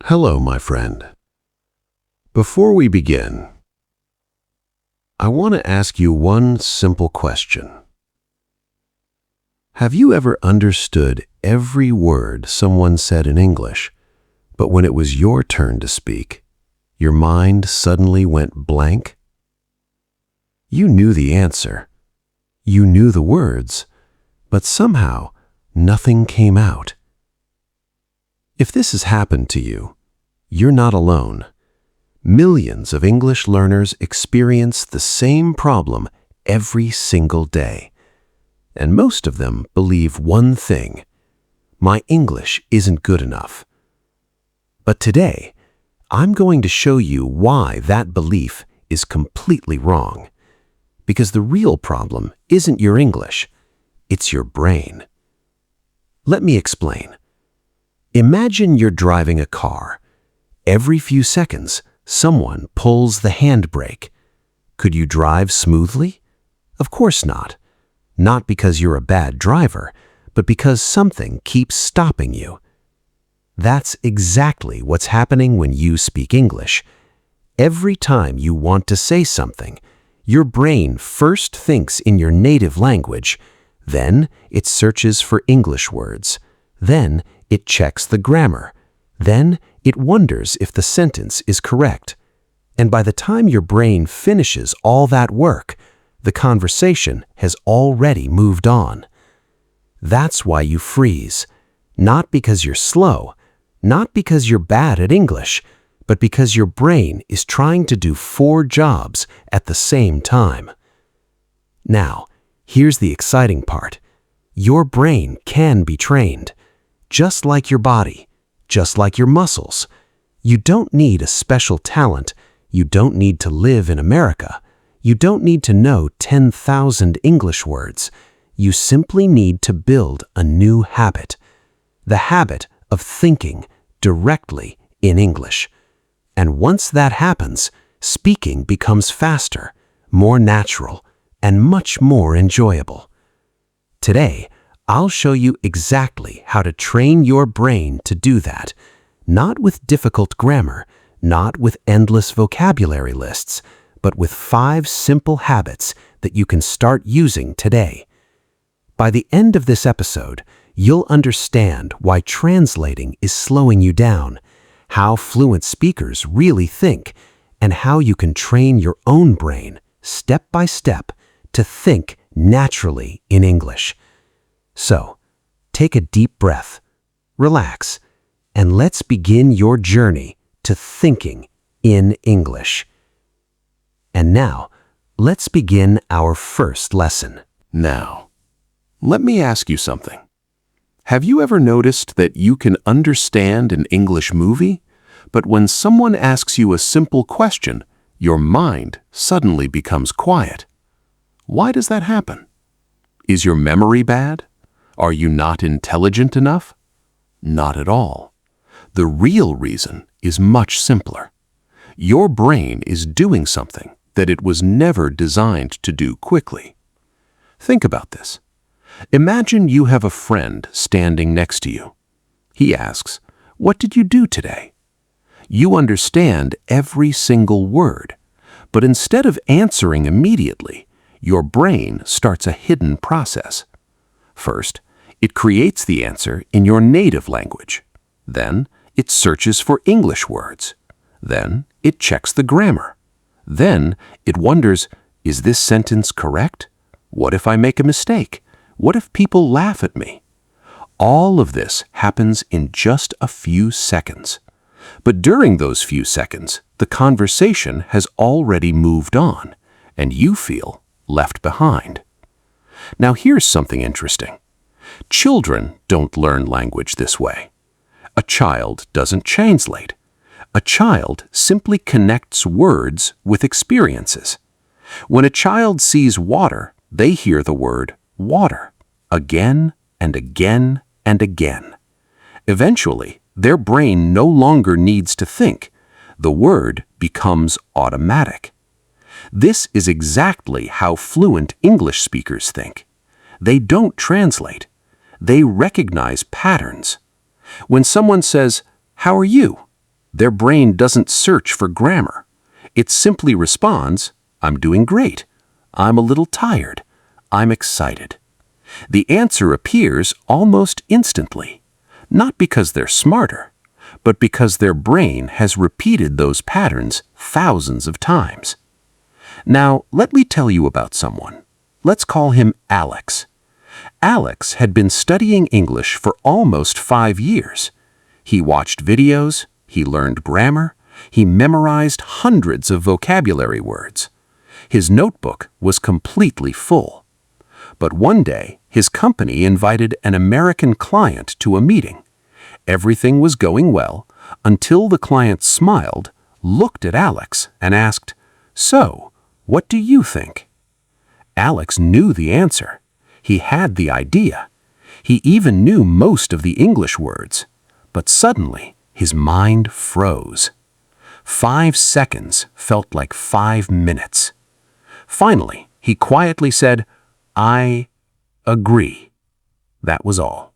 Hello, my friend. Before we begin, I want to ask you one simple question. Have you ever understood every word someone said in English, but when it was your turn to speak, your mind suddenly went blank? You knew the answer. You knew the words, but somehow nothing came out. If this has happened to you, you're not alone. Millions of English learners experience the same problem every single day. And most of them believe one thing: my English isn't good enough. But today, I'm going to show you why that belief is completely wrong. Because the real problem isn't your English, it's your brain. Let me explain. Imagine you're driving a car. Every few seconds, someone pulls the handbrake. Could you drive smoothly? Of course not. Not because you're a bad driver, but because something keeps stopping you. That's exactly what's happening when you speak English. Every time you want to say something, your brain first thinks in your native language, then it searches for English words, then it checks the grammar, then it wonders if the sentence is correct. And by the time your brain finishes all that work, the conversation has already moved on. That's why you freeze, not because you're slow, not because you're bad at English, but because your brain is trying to do 4 jobs at the same time. Now, here's the exciting part. Your brain can be trained, just like your body, just like your muscles. You don't need a special talent. You don't need to live in America. You don't need to know 10,000 English words. You simply need to build a new habit, the habit of thinking directly in English. And once that happens, speaking becomes faster, more natural, and much more enjoyable. Today, I'll show you exactly how to train your brain to do that, not with difficult grammar, not with endless vocabulary lists, but with 5 simple habits that you can start using today. By the end of this episode, you'll understand why translating is slowing you down, how fluent speakers really think, and how you can train your own brain, step by step, to think naturally in English. So, take a deep breath, relax, and let's begin your journey to thinking in English. And now, let's begin our first lesson. Now, let me ask you something. Have you ever noticed that you can understand an English movie, but when someone asks you a simple question, your mind suddenly becomes quiet? Why does that happen? Is your memory bad? Are you not intelligent enough? Not at all. The real reason is much simpler. Your brain is doing something that it was never designed to do quickly. Think about this. Imagine you have a friend standing next to you. He asks, "What did you do today?" You understand every single word, but instead of answering immediately, your brain starts a hidden process. First, it creates the answer in your native language. Then, it searches for English words. Then, it checks the grammar. Then, it wonders, is this sentence correct? What if I make a mistake? What if people laugh at me? All of this happens in just a few seconds. But during those few seconds, the conversation has already moved on, and you feel left behind. Now here's something interesting. Children don't learn language this way. A child doesn't translate. A child simply connects words with experiences. When a child sees water, they hear the word water again and again and again. Eventually, their brain no longer needs to think. The word becomes automatic. This is exactly how fluent English speakers think. They don't translate. They recognize patterns. When someone says, "How are you?" Their brain doesn't search for grammar. It simply responds, "I'm doing great. I'm a little tired. I'm excited." The answer appears almost instantly, not because they're smarter, but because their brain has repeated those patterns thousands of times. Now, let me tell you about someone. Let's call him Alex. Alex had been studying English for almost 5 years. He watched videos, he learned grammar, he memorized hundreds of vocabulary words. His notebook was completely full. But one day, his company invited an American client to a meeting. Everything was going well until the client smiled, looked at Alex, and asked, "So, what do you think?" Alex knew the answer. He had the idea. He even knew most of the English words. But suddenly, his mind froze. 5 seconds felt like 5 minutes. Finally, he quietly said, "I agree." That was all.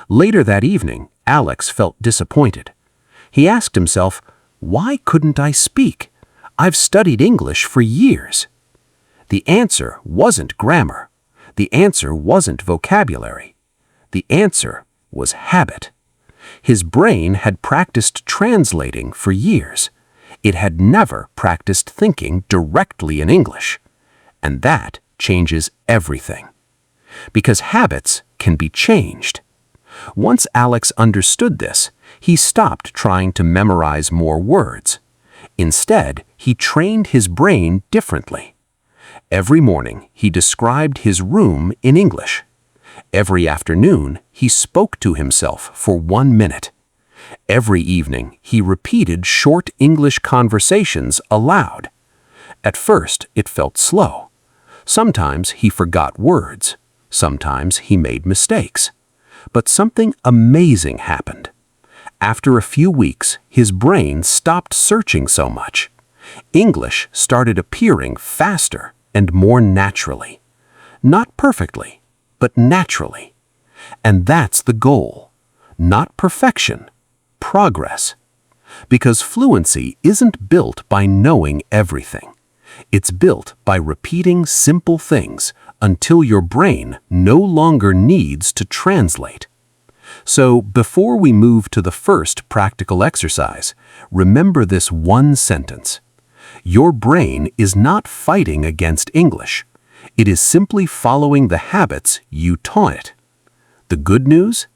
Later that evening, Alex felt disappointed. He asked himself, "Why couldn't I speak? I've studied English for years." The answer wasn't grammar. The answer wasn't vocabulary. The answer was habit. His brain had practiced translating for years. It had never practiced thinking directly in English. And that changes everything. Because habits can be changed. Once Alex understood this, he stopped trying to memorize more words. Instead, he trained his brain differently. Every morning, he described his room in English. Every afternoon, he spoke to himself for 1 minute. Every evening, he repeated short English conversations aloud. At first, it felt slow. Sometimes he forgot words. Sometimes he made mistakes. But something amazing happened. After a few weeks, his brain stopped searching so much. English started appearing faster and more naturally. Not perfectly, but naturally. And that's the goal. Not perfection, progress. Because fluency isn't built by knowing everything. It's built by repeating simple things until your brain no longer needs to translate. So before we move to the first practical exercise, remember this one sentence. Your brain is not fighting against English. It is simply following the habits you taught it. The good news?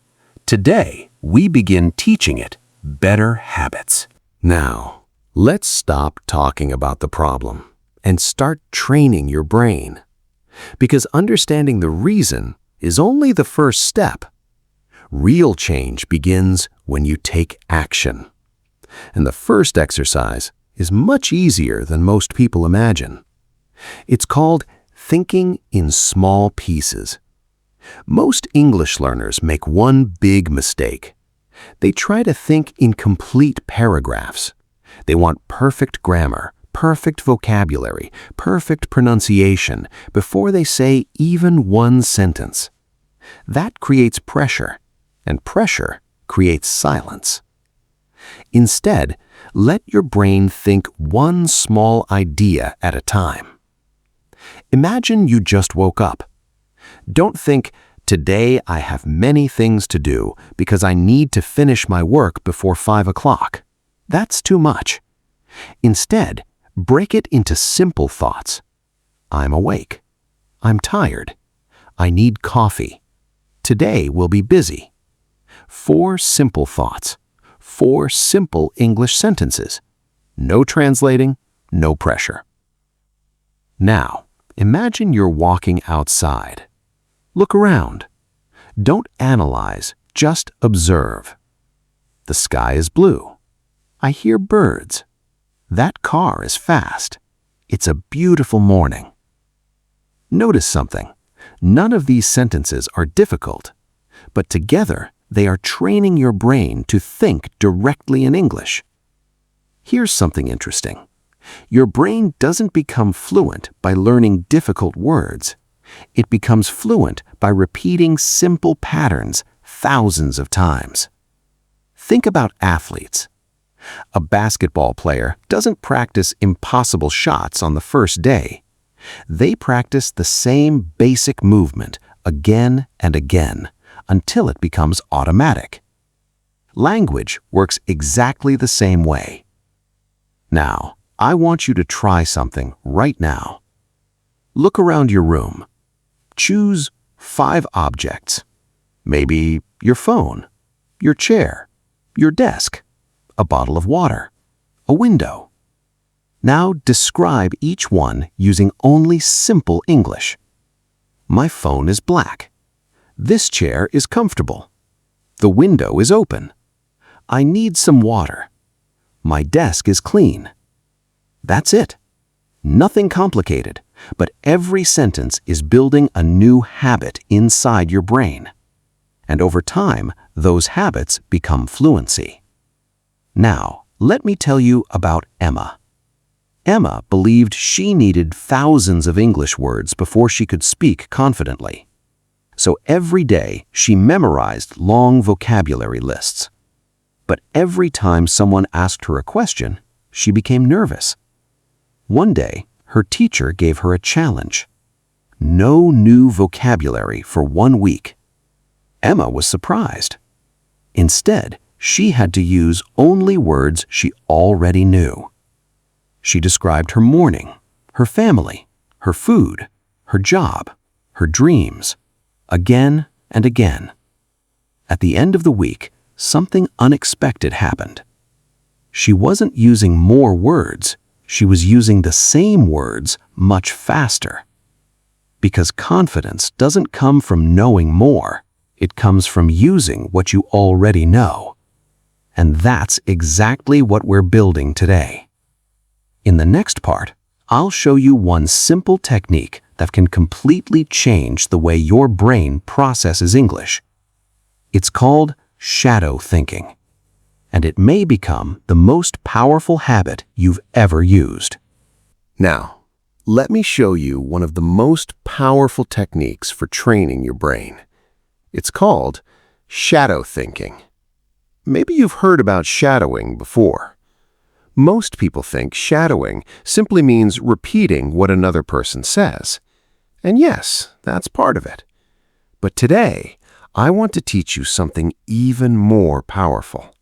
Today, we begin teaching it better habits. Now, let's stop talking about the problem and start training your brain. Because understanding the reason is only the first step. Real change begins when you take action. And the first exercise is much easier than most people imagine. It's called thinking in small pieces. Most English learners make one big mistake. They try to think in complete paragraphs. They want perfect grammar, perfect vocabulary, perfect pronunciation before they say even one sentence. That creates pressure, and pressure creates silence. Instead, let your brain think one small idea at a time. Imagine you just woke up. Don't think, "Today I have many things to do because I need to finish my work before 5 o'clock." That's too much. Instead, break it into simple thoughts. I'm awake. I'm tired. I need coffee. Today will be busy. 4 simple thoughts. 4 simple English sentences. No translating, no pressure. Now, imagine you're walking outside. Look around. Don't analyze, just observe. The sky is blue. I hear birds. That car is fast. It's a beautiful morning. Notice something. None of these sentences are difficult, but together they are training your brain to think directly in English. Here's something interesting. Your brain doesn't become fluent by learning difficult words. It becomes fluent by repeating simple patterns thousands of times. Think about athletes. A basketball player doesn't practice impossible shots on the first day. They practice the same basic movement again and again until it becomes automatic. Language works exactly the same way. Now, I want you to try something right now. Look around your room. Choose 5 objects. Maybe your phone, your chair, your desk, a bottle of water, a window. Now describe each one using only simple English. My phone is black. This chair is comfortable. The window is open. I need some water. My desk is clean. That's it. Nothing complicated, but every sentence is building a new habit inside your brain. And over time, those habits become fluency. Now, let me tell you about Emma. Emma believed she needed thousands of English words before she could speak confidently. So every day, she memorized long vocabulary lists. But every time someone asked her a question, she became nervous. One day, her teacher gave her a challenge. No new vocabulary for 1 week. Emma was surprised. Instead, she had to use only words she already knew. She described her morning, her family, her food, her job, her dreams, again and again. At the end of the week, something unexpected happened. She wasn't using more words, she was using the same words much faster. Because confidence doesn't come from knowing more, it comes from using what you already know. And that's exactly what we're building today. In the next part, I'll show you one simple technique that can completely change the way your brain processes English. It's called shadow thinking, and it may become the most powerful habit you've ever used. Now, let me show you one of the most powerful techniques for training your brain. It's called shadow thinking. Maybe you've heard about shadowing before. Most people think shadowing simply means repeating what another person says. And yes, that's part of it. But today, I want to teach you something even more powerful.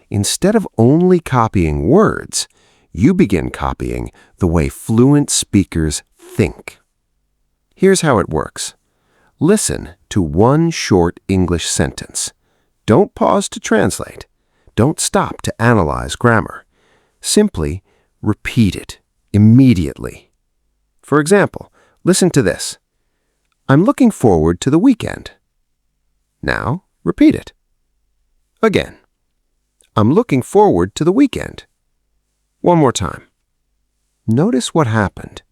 Instead of only copying words, you begin copying the way fluent speakers think. Here's how it works. Listen to one short English sentence. Don't pause to translate. Don't stop to analyze grammar. Simply repeat it immediately. For example, listen to this. I'm looking forward to the weekend. Now, repeat it. Again. I'm looking forward to the weekend. One more time. Notice what happened.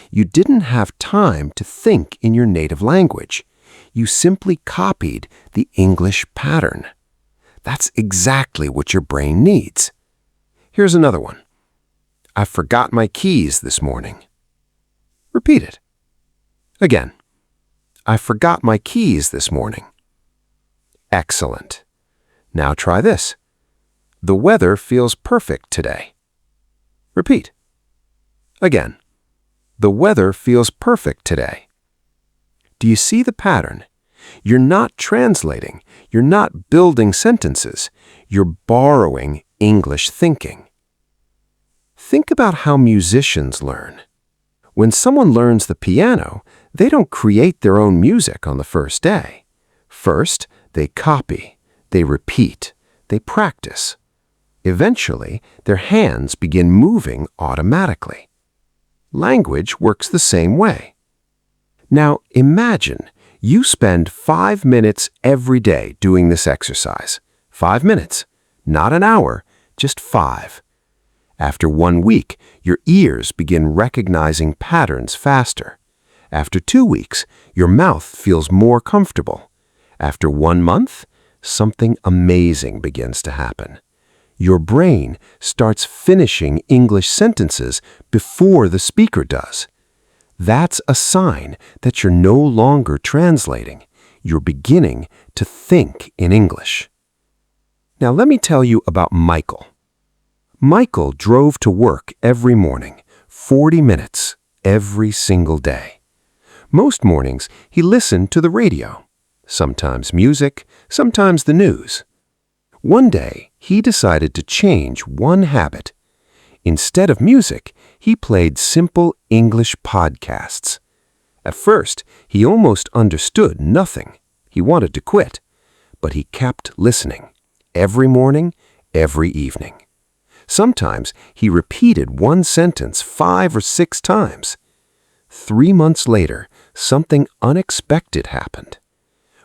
You didn't have time to think in your native language. You simply copied the English pattern. That's exactly what your brain needs. Here's another one. I forgot my keys this morning. Repeat it. Again. I forgot my keys this morning. Excellent. Now try this. The weather feels perfect today. Repeat. Again. The weather feels perfect today. Do you see the pattern? You're not translating. You're not building sentences. You're borrowing English thinking. Think about how musicians learn. When someone learns the piano, they don't create their own music on the first day. First, they copy, they repeat, they practice. Eventually, their hands begin moving automatically. Language works the same way. Now, imagine you spend 5 minutes every day doing this exercise. 5 minutes, not an hour, just 5. After 1 week, your ears begin recognizing patterns faster. After 2 weeks, your mouth feels more comfortable. After 1 month, something amazing begins to happen. Your brain starts finishing English sentences before the speaker does. That's a sign that you're no longer translating. You're beginning to think in English. Now let me tell you about Michael. Michael drove to work every morning, 40 minutes, every single day. Most mornings, he listened to the radio, sometimes music, sometimes the news. One day, he decided to change one habit. Instead of music, he played simple English podcasts. At first, he almost understood nothing. He wanted to quit, but he kept listening, every morning, every evening. Sometimes he repeated one sentence 5 or 6 times. 3 months later, something unexpected happened.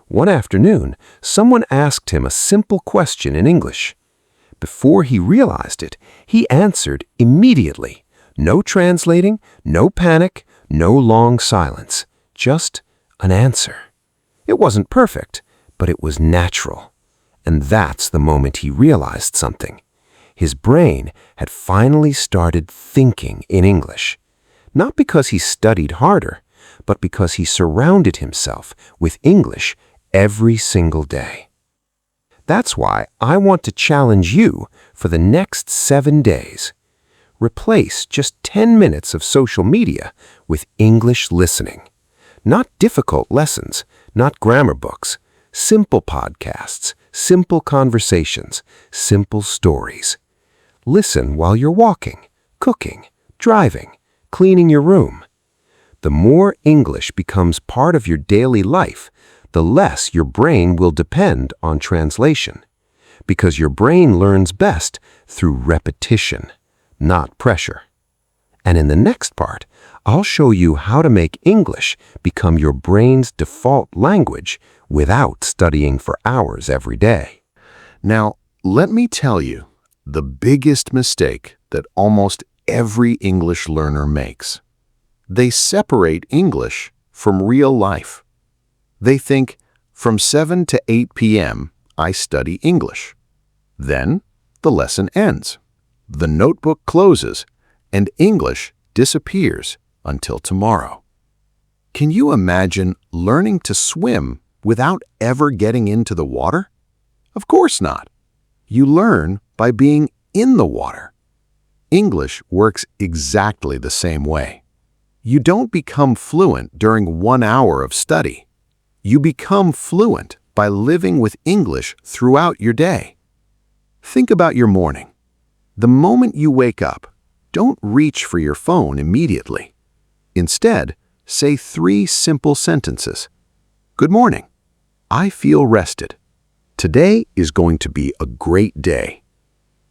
One afternoon, someone asked him a simple question in English. Before he realized it, he answered immediately. No translating, no panic, no long silence. Just an answer. It wasn't perfect, but it was natural. And that's the moment he realized something. His brain had finally started thinking in English. Not because he studied harder, but because he surrounded himself with English every single day. That's why I want to challenge you for the next 7 days. Replace just 10 minutes of social media with English listening. Not difficult lessons, not grammar books, simple podcasts, simple conversations, simple stories. Listen while you're walking, cooking, driving, cleaning your room. The more English becomes part of your daily life, the less your brain will depend on translation. Because your brain learns best through repetition, not pressure. And in the next part, I'll show you how to make English become your brain's default language without studying for hours every day. Now, let me tell you the biggest mistake that almost every English learner makes. They separate English from real life. They think, from 7 to 8 p.m., I study English. Then, the lesson ends. The notebook closes, and English disappears until tomorrow. Can you imagine learning to swim without ever getting into the water? Of course not. You learn by being in the water. English works exactly the same way. You don't become fluent during 1 hour of study. You become fluent by living with English throughout your day. Think about your morning. The moment you wake up, don't reach for your phone immediately. Instead, say 3 simple sentences. Good morning. I feel rested. Today is going to be a great day.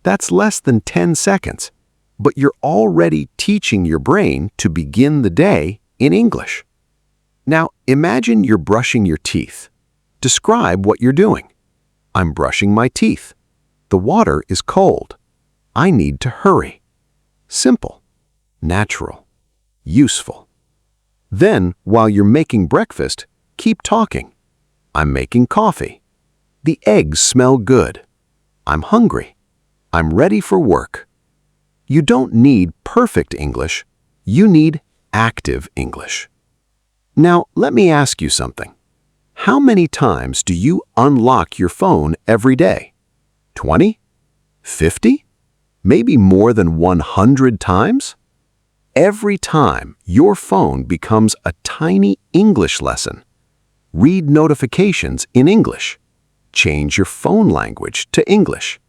That's less than 10 seconds, but you're already teaching your brain to begin the day in English. Now, imagine you're brushing your teeth. Describe what you're doing. I'm brushing my teeth. The water is cold. I need to hurry. Simple, natural, useful. Then, while you're making breakfast, keep talking. I'm making coffee. The eggs smell good. I'm hungry. I'm ready for work. You don't need perfect English. You need active English. Now, let me ask you something. How many times do you unlock your phone every day? 20? 50? Maybe more than 100 times? Every time, your phone becomes a tiny English lesson. Read notifications in English. Change your phone language to English.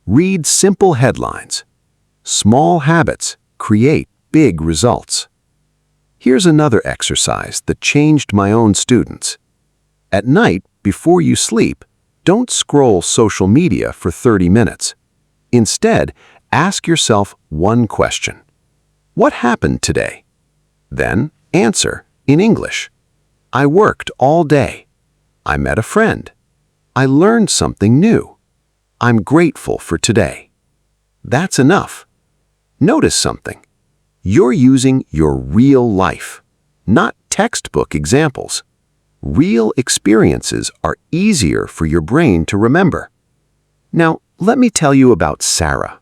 Read simple headlines. Small habits create big results. Here's another exercise that changed my own students. At night, before you sleep, don't scroll social media for 30 minutes. Instead, ask yourself one question. What happened today? Then answer in English. I worked all day. I met a friend. I learned something new. I'm grateful for today. That's enough. Notice something. You're using your real life, not textbook examples. Real experiences are easier for your brain to remember. Now, let me tell you about Sarah.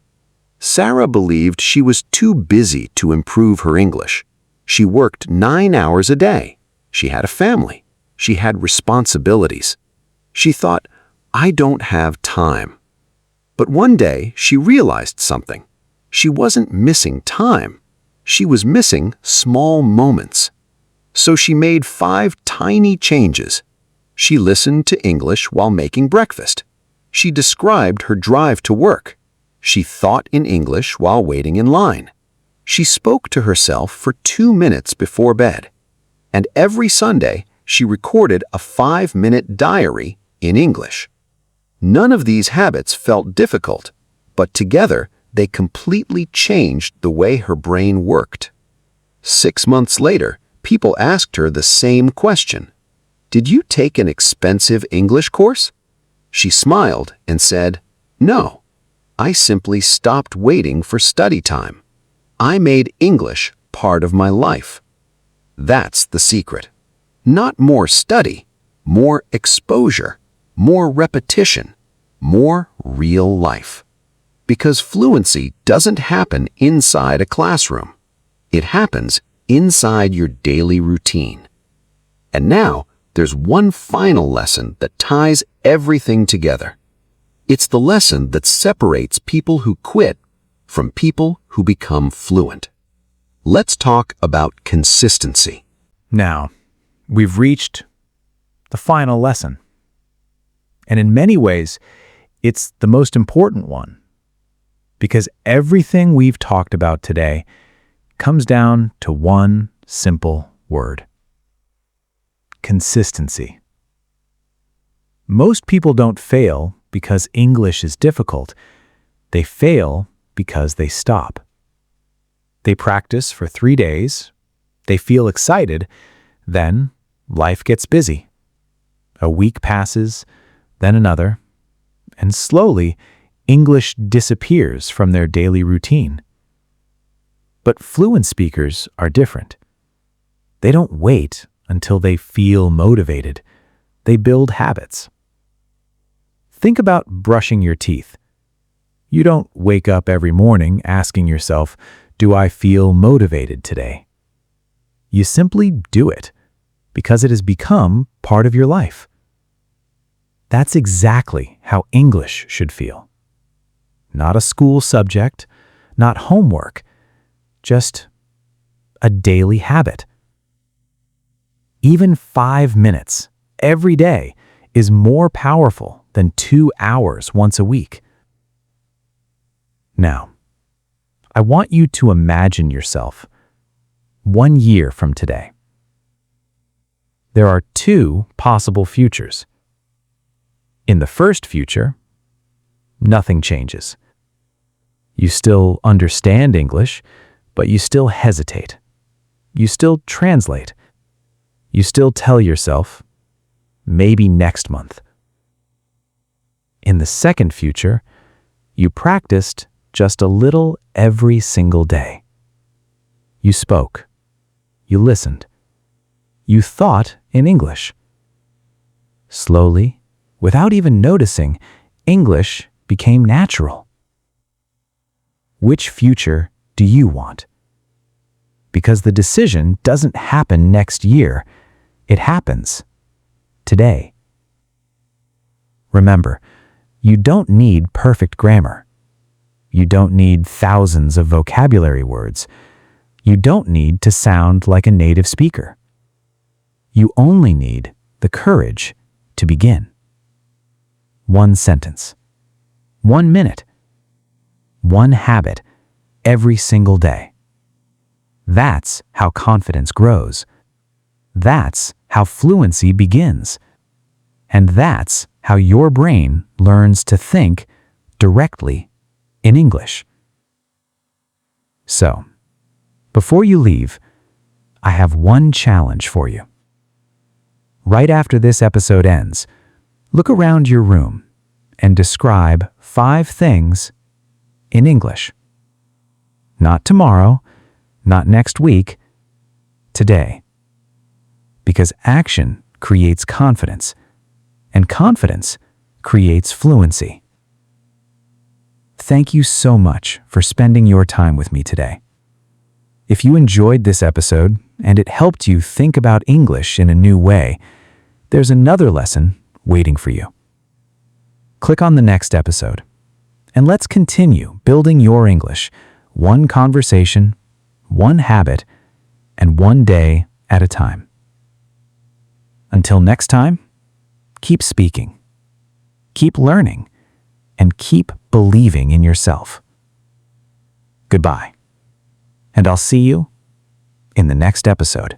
Sarah believed she was too busy to improve her English. She worked 9 hours a day. She had a family. She had responsibilities. She thought, I don't have time. But one day, she realized something. She wasn't missing time. She was missing small moments. So she made 5 tiny changes. She listened to English while making breakfast. She described her drive to work. She thought in English while waiting in line. She spoke to herself for 2 minutes before bed. And every Sunday, she recorded a 5-minute diary in English. None of these habits felt difficult, but together they completely changed the way her brain worked. 6 months later, people asked her the same question. "Did you take an expensive English course?" She smiled and said, "No, I simply stopped waiting for study time. I made English part of my life." That's the secret. Not more study, more exposure, more repetition, more real life. Because fluency doesn't happen inside a classroom. It happens inside your daily routine. And now, there's one final lesson that ties everything together. It's the lesson that separates people who quit from people who become fluent. Let's talk about consistency. Now, we've reached the final lesson. And in many ways, it's the most important one. Because everything we've talked about today comes down to one simple word: consistency. Most people don't fail because English is difficult. They fail because they stop. They practice for 3 days, they feel excited, then life gets busy. A week passes, then another, and slowly English disappears from their daily routine. But fluent speakers are different. They don't wait until they feel motivated. They build habits. Think about brushing your teeth. You don't wake up every morning asking yourself, "Do I feel motivated today?" You simply do it because it has become part of your life. That's exactly how English should feel. Not a school subject, not homework, just a daily habit. Even 5 minutes every day is more powerful than 2 hours once a week. Now, I want you to imagine yourself 1 year from today. There are 2 possible futures. In the first future, nothing changes. You still understand English, but you still hesitate. You still translate. You still tell yourself, maybe next month. In the second future, you practiced just a little every single day. You spoke. You listened. You thought in English. Slowly, without even noticing, English became natural. Which future do you want? Because the decision doesn't happen next year. It happens today. Remember, you don't need perfect grammar. You don't need thousands of vocabulary words. You don't need to sound like a native speaker. You only need the courage to begin. 1 sentence, 1 minute, 1 habit every single day. That's how confidence grows. That's how fluency begins. And that's how your brain learns to think directly in English. So, before you leave, I have one challenge for you. Right after this episode ends, look around your room and describe 5 things in English. Not tomorrow, not next week, today. Because action creates confidence, and confidence creates fluency. Thank you so much for spending your time with me today. If you enjoyed this episode and it helped you think about English in a new way, there's another lesson waiting for you. Click on the next episode, and let's continue building your English one conversation, one habit, and one day at a time. Until next time, keep speaking, keep learning, and keep believing in yourself. Goodbye, and I'll see you in the next episode.